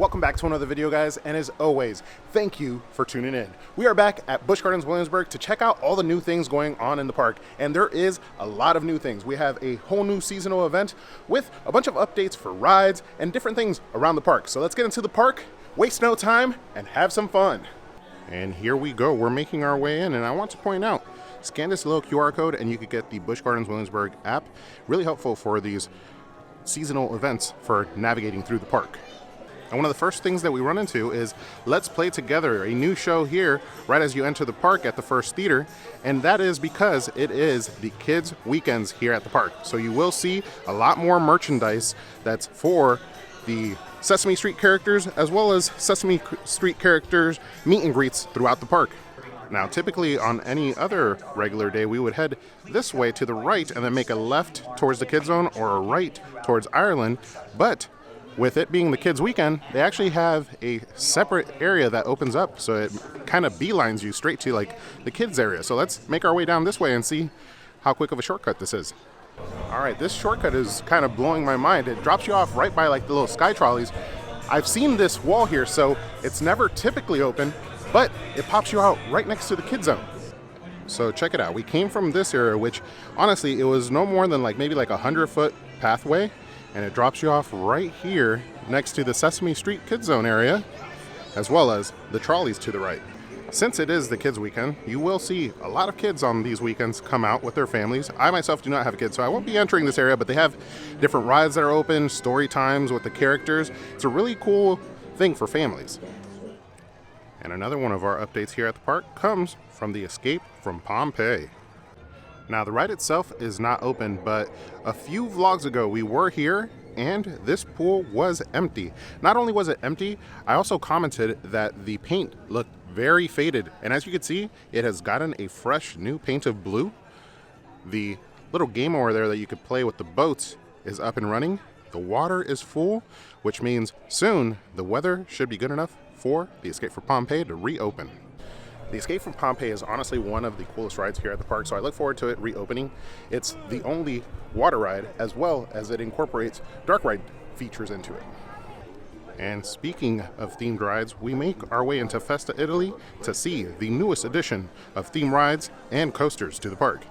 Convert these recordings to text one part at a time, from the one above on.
Welcome back to another video, guys, and as always, thank you for tuning in. We are back at Busch Gardens Williamsburg to check out all the new things going on in the park, and there is a lot of new things. We have a whole new seasonal event with a bunch of updates for rides and different things around the park. So let's get into the park, waste no time, and have some fun. And here we go. We're making our way in, and I want to point out, scan this little QR code and you could get the Busch Gardens Williamsburg app. Really helpful for these seasonal events for navigating through the park. And one of the first things that we run into is Let's Play Together, a new show here right as you enter the park at the first theater. And that is because it is the kids' weekends here at the park. So you will see a lot more merchandise that's for the Sesame Street characters as well as Sesame Street characters meet and greets throughout the park. Now, typically on any other regular day, we would head this way to the right and then make a left towards the kids zone or a right towards Ireland. But with it being the kids' weekend, they actually have a separate area that opens up, so it kind of beelines you straight to like the kids' area. So let's make our way down this way and see how quick of a shortcut this is. All right, this shortcut is kind of blowing my mind. It drops you off right by like the little sky trolleys. I've seen this wall here, so it's never typically open, but it pops you out right next to the kids' zone. So check it out. We came from this area, which honestly, it was no more than maybe a 100-foot pathway. And it drops you off right here next to the Sesame Street Kids Zone area, as well as the trolleys to the right. Since it is the kids' weekend, you will see a lot of kids on these weekends come out with their families. I myself do not have kids, so I won't be entering this area, but they have different rides that are open, story times with the characters. It's a really cool thing for families. And another one of our updates here at the park comes from the Escape from Pompeii. Now, the ride itself is not open, but a few vlogs ago we were here and this pool was empty. Not only was it empty, I also commented that the paint looked very faded. And as you can see, it has gotten a fresh new paint of blue. The little game over there that you could play with the boats is up and running. The water is full, which means soon the weather should be good enough for the Escape from Pompeii to reopen. The Escape from Pompeii is honestly one of the coolest rides here at the park, so I look forward to it reopening. It's the only water ride, as well as it incorporates dark ride features into it. And speaking of themed rides, we make our way into Festa, Italy to see the newest addition of theme rides and coasters to the park.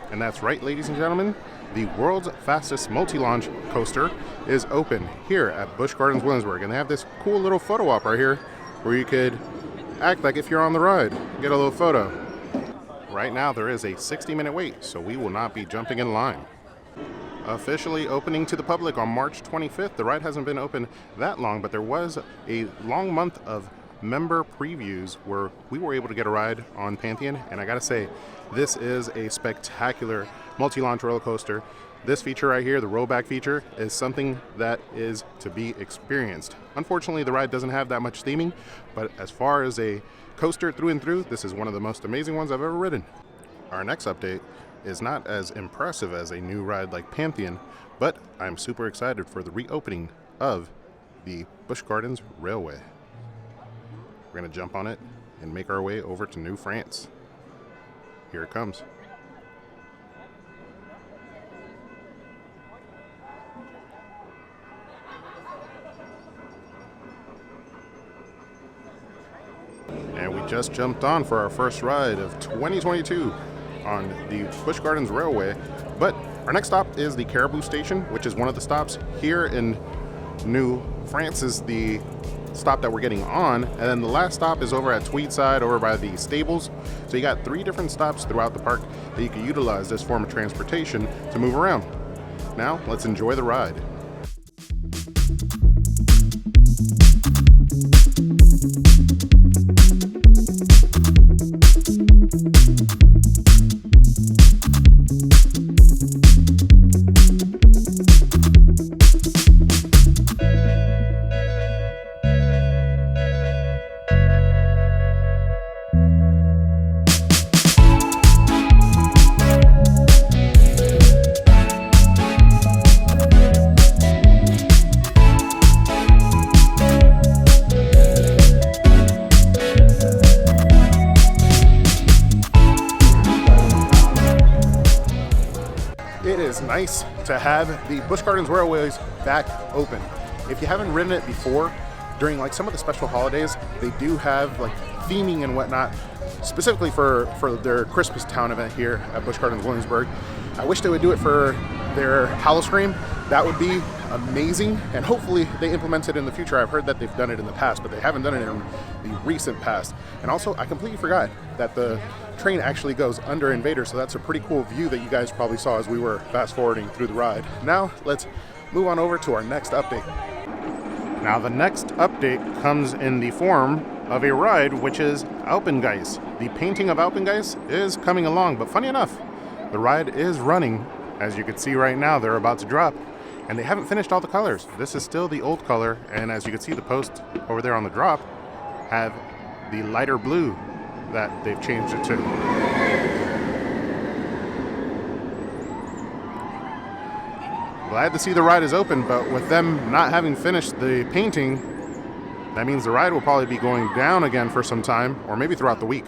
And that's right, ladies and gentlemen, the world's fastest multi-launch coaster is open here at Busch Gardens Williamsburg. And they have this cool little photo op right here where you could act like if you're on the ride, get a little photo. Right now there is a 60-minute wait, so we will not be jumping in line. Officially opening to the public on March 25th. The ride hasn't been open that long, but there was a long month of member previews where we were able to get a ride on Pantheon, and I gotta say, this is a spectacular multi-launch roller coaster. This feature right here, the rollback feature, is something that is to be experienced. Unfortunately, the ride doesn't have that much theming, but as far as a coaster through and through, this is one of the most amazing ones I've ever ridden. Our next update is not as impressive as a new ride like Pantheon, but I'm super excited for the reopening of the Busch Gardens Railway. We're gonna jump on it and make our way over to New France. Here it comes. And we just jumped on for our first ride of 2022 on the Busch Gardens Railway. But our next stop is the Caribou Station, which is one of the stops here in New France is the stop that we're getting on. And then the last stop is over at Tweedside, over by the stables. So you got 3 different stops throughout the park that you can utilize this form of transportation to move around. Now, let's enjoy the ride. Nice to have the Busch Gardens Railways back open. If you haven't ridden it before, during like some of the special holidays, they do have like theming and whatnot, specifically for their Christmas Town event here at Busch Gardens Williamsburg. I wish they would do it for their Howl-O-Scream. That would be amazing, and hopefully they implement it in the future. I've heard that they've done it in the past, but they haven't done it in the recent past. And also, I completely forgot that the train actually goes under Invader, so that's a pretty cool view that you guys probably saw as we were fast forwarding through the ride. Now, let's move on over to our next update. Now, the next update comes in the form of a ride, which is Alpine Guys. The painting of Alpine Guys is coming along, but funny enough, the ride is running. As you can see right now, they're about to drop, and they haven't finished all the colors. This is still the old color, and as you can see, the post over there on the drop have the lighter blue that they've changed it to. Glad to see the ride is open, but with them not having finished the painting, that means the ride will probably be going down again for some time, or maybe throughout the week.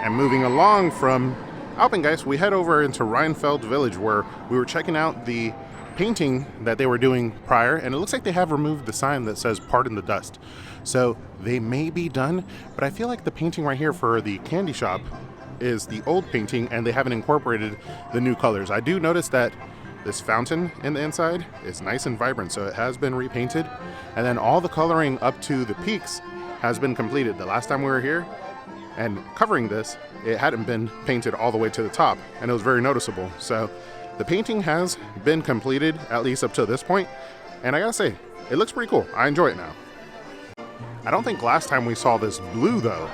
And moving along from Alpine Guys, we head over into Reinfeld Village, where we were checking out the painting that they were doing prior, and it looks like they have removed the sign that says "Pardon the Dust." So they may be done, but I feel like the painting right here for the candy shop is the old painting, and they haven't incorporated the new colors. I do notice that this fountain in the inside is nice and vibrant, so it has been repainted, and then all the coloring up to the peaks has been completed. The last time we were here and covering this, it hadn't been painted all the way to the top, and it was very noticeable. So the painting has been completed, at least up to this point, and I gotta say, it looks pretty cool. I enjoy it now. I don't think last time we saw this blue though.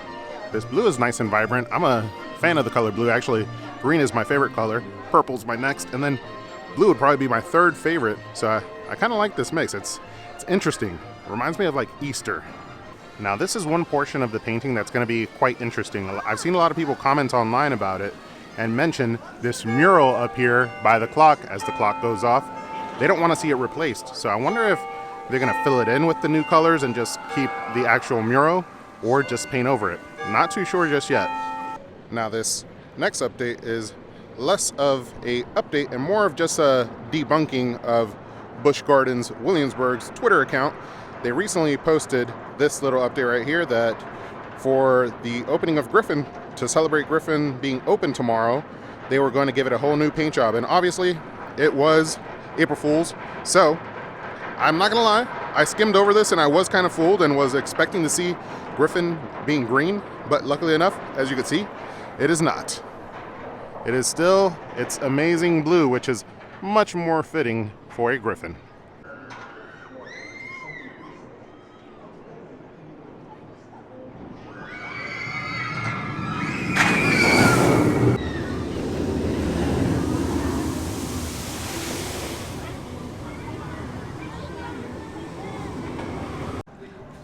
This blue is nice and vibrant. I'm a fan of the color blue. Actually, green is my favorite color, purple's my next, and then blue would probably be my third favorite. So I kind of like this mix. It's interesting. It reminds me of like Easter. Now this is one portion of the painting that's going to be quite interesting. I've seen a lot of people comment online about it and mention this mural up here by the clock as the clock goes off. They don't want to see it replaced. So I wonder if they're going to fill it in with the new colors and just keep the actual mural, or just paint over it. Not too sure just yet. Now this next update is less of a update and more of just a debunking of Busch Gardens Williamsburg's Twitter account. They recently posted this little update right here that for the opening of Griffin, to celebrate Griffin being open tomorrow, they were going to give it a whole new paint job. And obviously it was April Fool's. So I'm not gonna lie, I skimmed over this and I was kind of fooled and was expecting to see Griffin being green, but luckily enough, as you can see, it is not. It is still its amazing blue, which is much more fitting for a Griffin.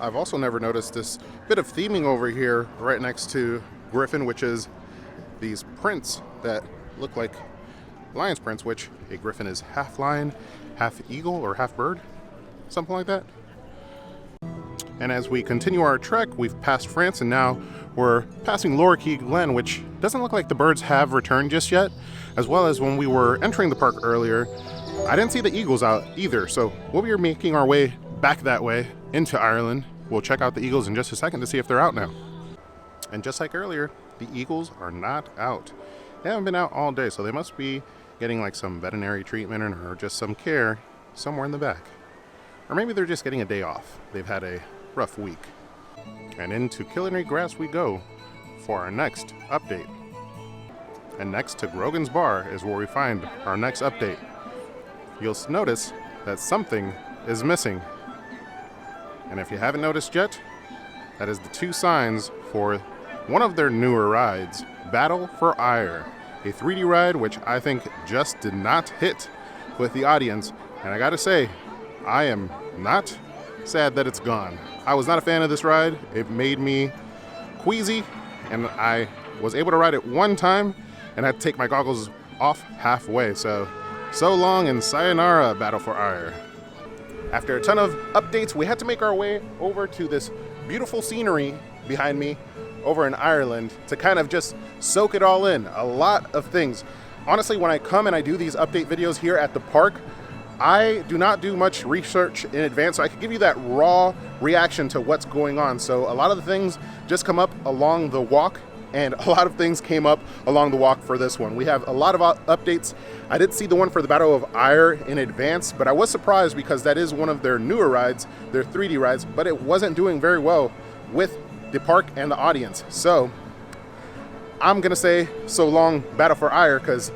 I've also never noticed this bit of theming over here right next to Griffin, which is these prints that look like lion's prints, which a Griffin is half lion, half eagle, or half bird, something like that. And as we continue our trek, we've passed France and now we're passing Lower Key Glen, which doesn't look like the birds have returned just yet, as well as when we were entering the park earlier, I didn't see the eagles out either. So we'll be making our way back that way into Ireland. We'll check out the eagles in just a second to see if they're out now. And just like earlier, the eagles are not out. They haven't been out all day, so they must be getting like some veterinary treatment or just some care somewhere in the back. Or maybe they're just getting a day off. They've had a rough week. And into Culinary Grass we go for our next update. And next to Grogan's Bar is where we find our next update. You'll notice that something is missing. And if you haven't noticed yet, that is the two signs for one of their newer rides, Battle for Ire, a 3D ride which I think just did not hit with the audience. And I gotta say, I am not sad that it's gone. I was not a fan of this ride. It made me queasy, and I was able to ride it one time and had to take my goggles off halfway. So long and sayonara, Battle for Ire. After a ton of updates, we had to make our way over to this beautiful scenery behind me over in Ireland to kind of just soak it all in. A lot of things. Honestly, when I come and I do these update videos here at the park, I do not do much research in advance, so I could give you that raw reaction to what's going on. So a lot of the things just come up along the walk, and a lot of things came up along the walk for this one. We have a lot of updates. I did see the one for the Battle of Ire in advance, but I was surprised because that is one of their newer rides, their 3D rides, but it wasn't doing very well with the park and the audience. So I'm gonna say so long Battle for Ire, because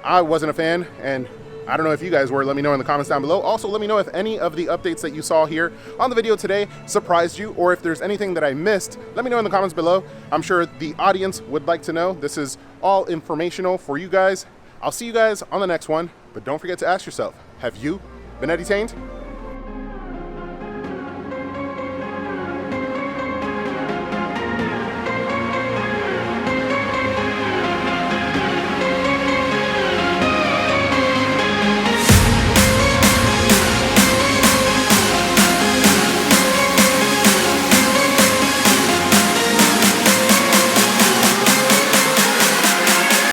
I wasn't a fan, and I don't know if you guys were. Let me know in the comments down below. Also, let me know if any of the updates that you saw here on the video today surprised you, or if there's anything that I missed. Let me know in the comments below. I'm sure the audience would like to know. This is all informational for you guys. I'll see you guys on the next one, but don't forget to ask yourself, have you been entertained?